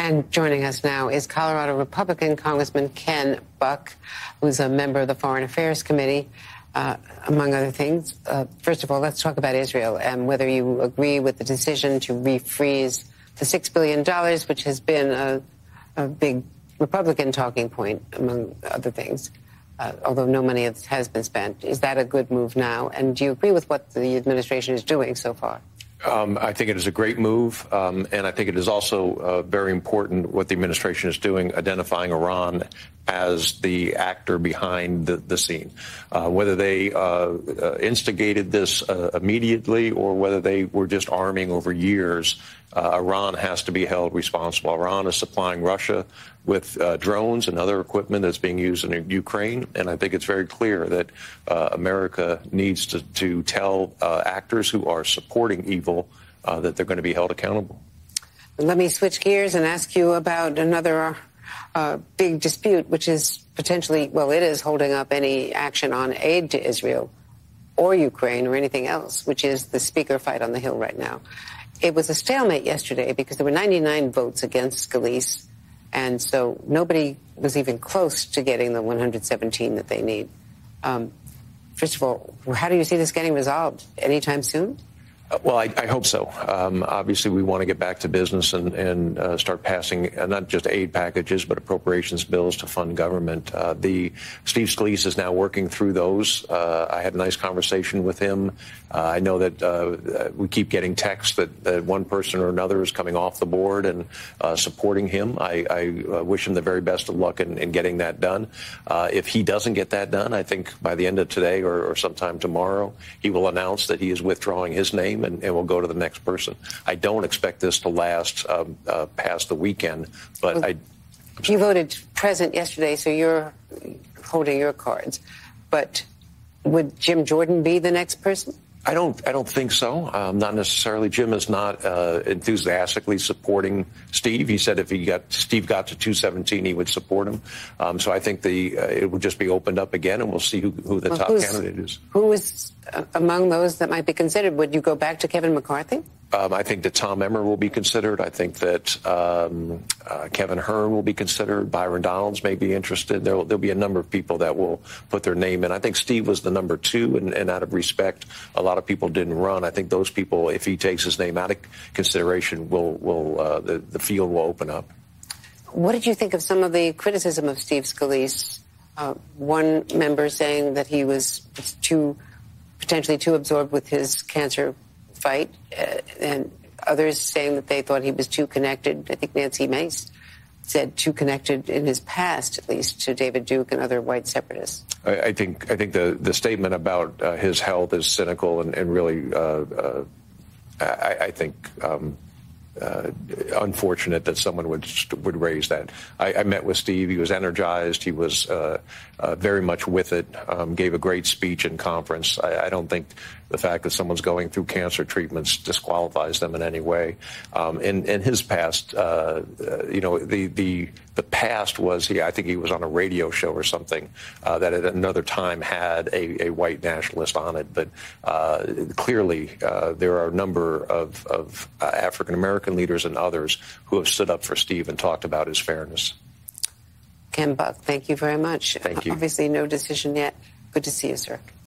And joining us now is Colorado Republican Congressman Ken Buck, who's a member of the Foreign Affairs Committee, among other things. First of all, let's talk about Israel and whether you agree with the decision to refreeze the $6 billion, which has been a big Republican talking point, among other things, although no money has been spent. Is that a good move now? And do you agree with what the administration is doing so far? I think it is a great move, and I think it is also very important what the administration is doing, identifying Iran as the actor behind the scene. Whether they instigated this immediately or whether they were just arming over years, Iran has to be held responsible. Iran is supplying Russia with drones and other equipment that's being used in Ukraine, and I think it's very clear that America needs to tell actors who are supporting evil that they're going to be held accountable. Let me switch gears and ask you about another big dispute, which is potentially, well, it is holding up any action on aid to Israel or Ukraine or anything else, which is the Speaker fight on the Hill right now. It was a stalemate yesterday because there were 99 votes against Scalise, and so nobody was even close to getting the 117 that they need. First of all, how do you see this getting resolved? Anytime soon? Well, I hope so. Obviously, we want to get back to business and start passing not just aid packages, but appropriations bills to fund government. Steve Scalise is now working through those. I had a nice conversation with him. I know that we keep getting texts that one person or another is coming off the board and supporting him. I wish him the very best of luck in getting that done. If he doesn't get that done, I think by the end of today or sometime tomorrow, he will announce that he is withdrawing his name and we'll go to the next person. I don't expect this to last past the weekend, but well, you voted present yesterday, so you're holding your cards. But would Jim Jordan be the next person? I don't think so. Not necessarily. Jim is not enthusiastically supporting Steve. He said if Steve got to 217, he would support him. So I think it would just be opened up again, and we'll see who the top candidate is. Who is among those that might be considered? Would you go back to Kevin McCarthy? I think that Tom Emmer will be considered. I think that Kevin Hearn will be considered. Byron Donalds may be interested. There'll be a number of people that will put their name in. I think Steve was the number 2, and out of respect, a lot of people didn't run. I think those people, if he takes his name out of consideration, the field will open up. What did you think of some of the criticism of Steve Scalise? One member saying that he was potentially too absorbed with his cancer fight, and others saying that they thought he was too connected. I think Nancy Mace said too connected in his past, at least, to David Duke and other white separatists. I think the statement about his health is cynical and really, I think, unfortunate that someone would raise that. I met with Steve. He was energized. He was very much with it. Gave a great speech in conference. I don't think the fact that someone's going through cancer treatments disqualifies them in any way. In his past, the past was I think he was on a radio show or something that at another time had a white nationalist on it. But clearly, there are a number of African American leaders and others who have stood up for Steve and talked about his fairness. Ken Buck, thank you very much. Thank you. Obviously, no decision yet. Good to see you, sir.